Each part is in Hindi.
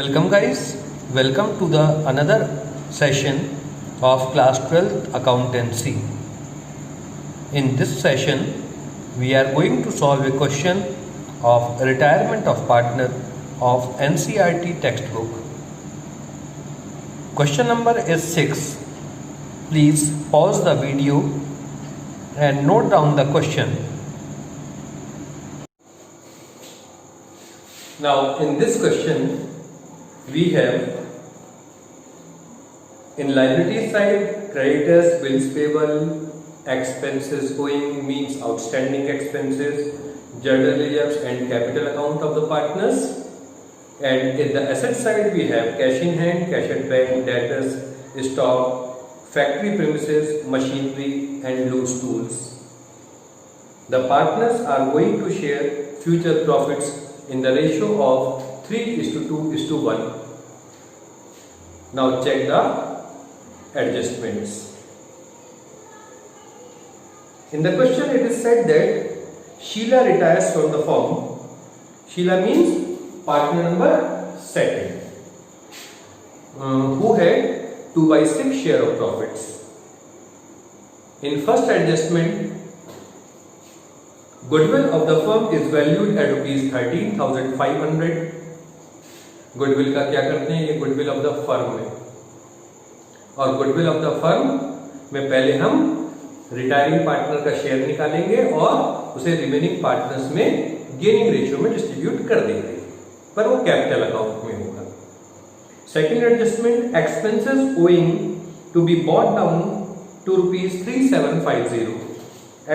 Welcome guys, welcome to the another session of class 12th accountancy. In this session we are going to solve a question of retirement of partner of NCERT textbook. Question number is 6. Please pause the video and note down the question. Now in this question we have in liability side creditors, bills payable, expenses owing means outstanding expenses, journal reserves and capital account of the partners, and in the asset side we have cash in hand, cash at bank, debtors, stock, factory premises, machinery and loose tools. The partners are going to share future profits in the ratio of 3:2:1. Now check the adjustments. In the question it is said that Sheila retires from the firm. Sheila means partner number 2, who had 2/6 share of profits. In first adjustment, goodwill of the firm is valued at ₹13,500. Goodwill का क्या करते हैं, ये गुडविल ऑफ द फर्म है, और गुडविल ऑफ द फर्म में पहले हम रिटायरिंग पार्टनर का शेयर निकालेंगे और उसे रिमेनिंग पार्टनर्स में गेनिंग रेशियो में डिस्ट्रीब्यूट कर देंगे, पर वो कैपिटल अकाउंट में होगा. Second adjustment, expenses owing to be brought down to ₹3750.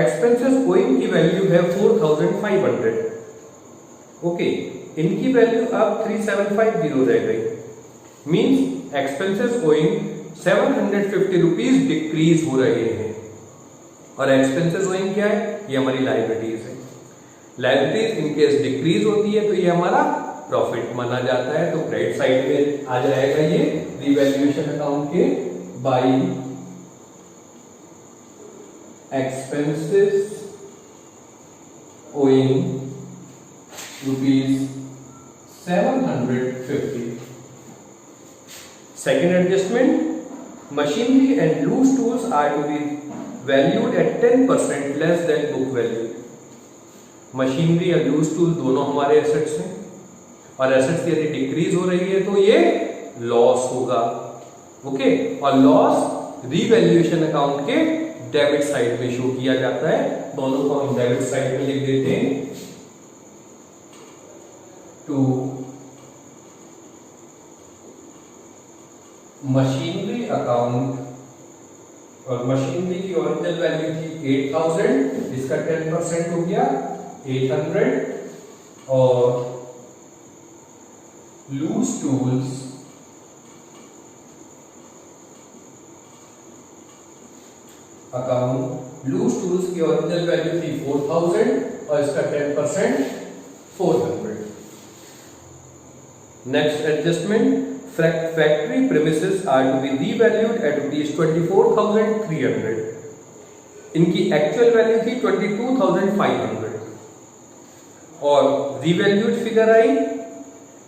Expenses owing की वैल्यू है 4500. ओके, इनकी वैल्यू अब 3750 रह गई. Means expenses owing 750 rupees decrease हो रहे हैं. और एक्सपेंसेस ओइंग क्या है, ये हमारी लायबिलिटीज है. लायबिलिटीज इन केस डिक्रीज होती है तो ये हमारा प्रॉफिट माना जाता है. तो क्रेडिट साइड में आ जाएगा ये रिवैल्यूएशन अकाउंट के by expenses owing ₹750. Second adjustment, machinery and loose tools are to be valued at 10% less than book value. Machinery और लूज टूल दोनों हमारे एसेट्स हैं, और एसेट्स यदि डिक्रीज हो रही है तो ये लॉस होगा. ओके, और लॉस रिवैल्यूएशन अकाउंट के डेबिट साइड में शो किया जाता है. दोनों को हम डेबिट साइड में लिख देते हैं. टू मशीनरी अकाउंट, और मशीनरी की ओरिजिनल वैल्यू थी 8000, इसका 10% हो गया 800, और loose tools account, loose tools की ओरिजिनल वैल्यू थी 4000 और इसका 10% 400. Next adjustment, factory premises are to be revalued at ₹24,300. इनकी एक्चुअल वैल्यू थी 22,500 और रिवैल्यूड फिगर आई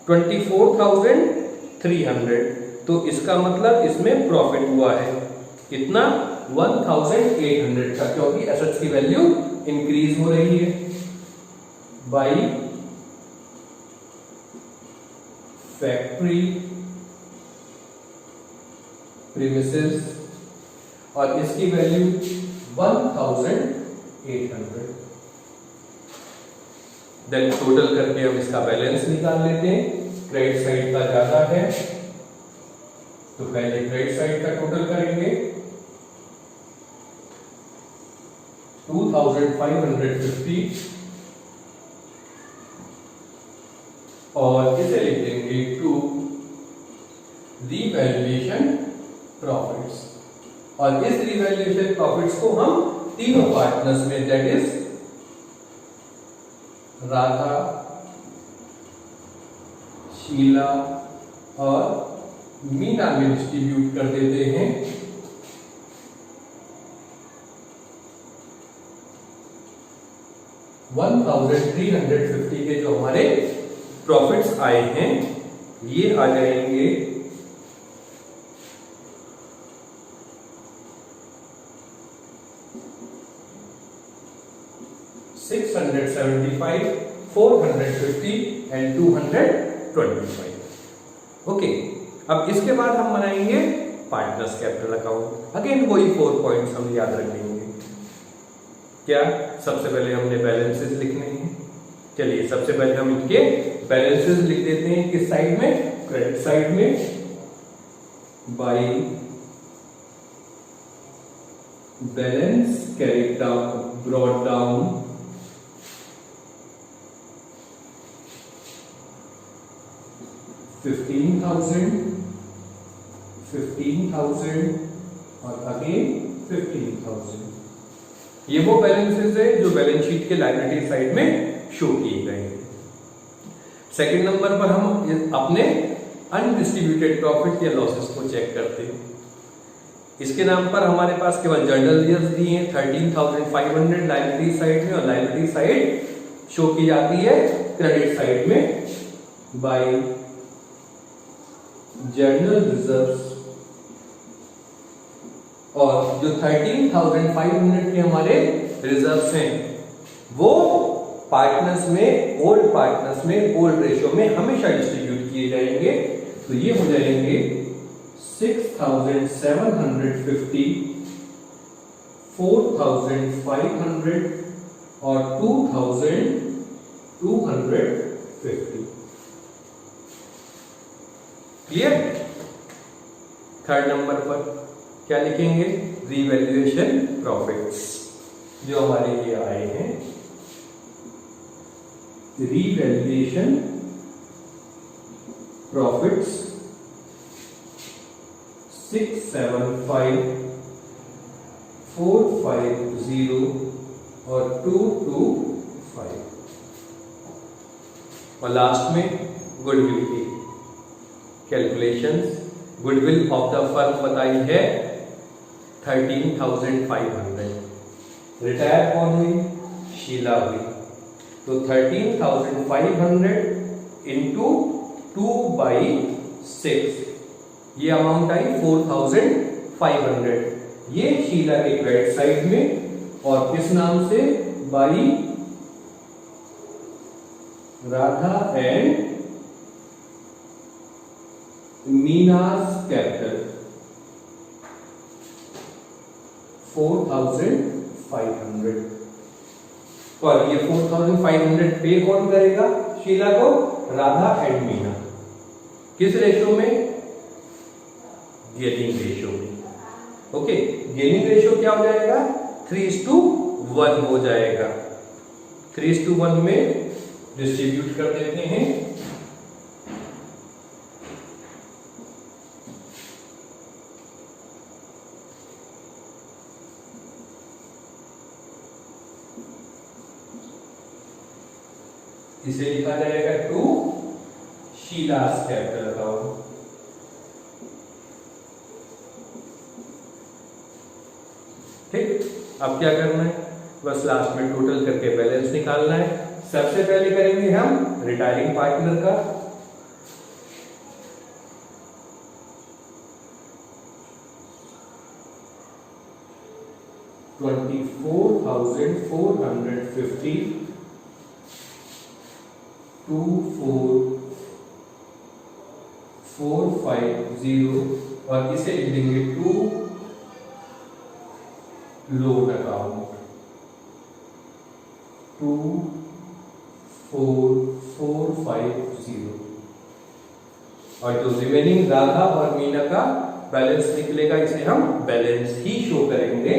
24,300. तो इसका मतलब इसमें प्रॉफिट हुआ है कितना, 1,800 का, क्योंकि एसेट्स की वैल्यू इंक्रीज हो रही है बाई फैक्ट्री प्रीमिसेस, और इसकी वैल्यू 1,800. देन टोटल करके हम इसका बैलेंस निकाल लेते हैं. क्रेडिट साइड का ज्यादा है तो पहले क्रेडिट साइड का टोटल करेंगे. 2,550 और इसे लिख देंगे टू रिवैल्यूएशन प्रॉफिट्स. और इस रिवैल्यूएशन प्रॉफिट्स को हम तीनों पार्टनर्स में, दैट इज राधा, शीला और मीना में डिस्ट्रीब्यूट कर देते हैं. 1350 के जो हमारे प्रॉफिट्स आए हैं ये आ जाएंगे 675, 450 एंड 225। ओके, अब इसके बाद हम बनाएंगे पार्टनर्स कैपिटल अकाउंट। अगेन वही 4 पॉइंट्स हम याद रखेंगे। क्या? सबसे पहले हमने बैलेंसेस लिखने हैं। चलिए सबसे पहले हम इनके बैलेंसेस लिख देते हैं। किस साइड में? क्रेडिट साइड में। By balance carried down, brought down, $15,000 और अगेन 15,000। ये वो बैलेंसेस है जो बैलेंस शीट के लायबिलिटी साइड में शो किए गए हैं। सेकंड नंबर पर हम अपने अनडिस्ट्रीब्यूटेड प्रॉफिट या लॉसेस को चेक करते हैं। इसके नाम पर हमारे पास केवल जर्नल ईयर्स दिए हैं 13,500 लायबिलिटी साइड में, और लायबिलिटी साइड शो की जाती है क्रेडिट साइड में बाय जर्नल रिजर्व्स। और जो 13,500 के हमारे रिजर्व्स हैं वो पार्टनर्स में, ओल्ड पार्टनर्स में, ओल्ड रेशियो में हमेशा डिस्ट्रीब्यूट किए जाएंगे। तो ये हो जाएंगे 6,750, 4,500 और 2,250। क्लियर? थर्ड नंबर पर क्या लिखेंगे? रीवैल्यूएशन प्रॉफिट्स जो हमारे ये आए हैं। रीवैल्यूएशन प्रॉफिट्स 675, 450 और 225। और लास्ट में गुडविल की calculations. Goodwill of the firm बताई है 13,500। रिटायर कौन हुई? शीला हुई। तो 13,500 इंटू 2/6, ये अमाउंट आई 4,500। ये शीला के क्रेडिट साइड में, और किस नाम से? By Radha and Meena's capital 4,500। और ये 4,500 पे कौन करेगा शीला को? राधा एंड मीना। किस रेशो में? गेनिंग रेशो में। ओके, गेनिंग रेशो क्या हो जाएगा? 3:1 हो जाएगा। 3:1 में डिस्ट्रीब्यूट कर देते हैं। इसे लिखा जाएगा टू शीलास कैपिटल अकाउंट। ठीक, अब क्या करना है? बस लास्ट में टोटल करके बैलेंस निकालना है। सबसे पहले करेंगे हम रिटायरिंग पार्टनर का। $24,450, 24,450 और इसे लिख देंगे टू लोन अकाउंट 24,450। और जो रिमेनिंग राधा और मीना का बैलेंस निकलेगा इसे हम बैलेंस ही शो करेंगे।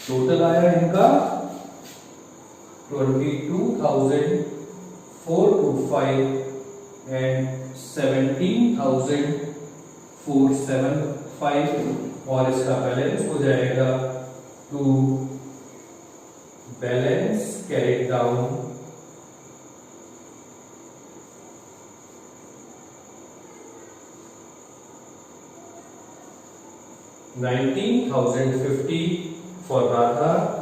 टोटल आया इनका 22,425 एंड 17,475 और इसका बैलेंस हो जाएगा to balance carried down. $19,050 for Radha.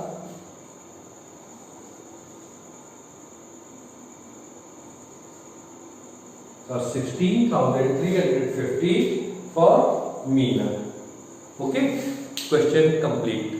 Or 16,350 for Meena. Okay, question complete.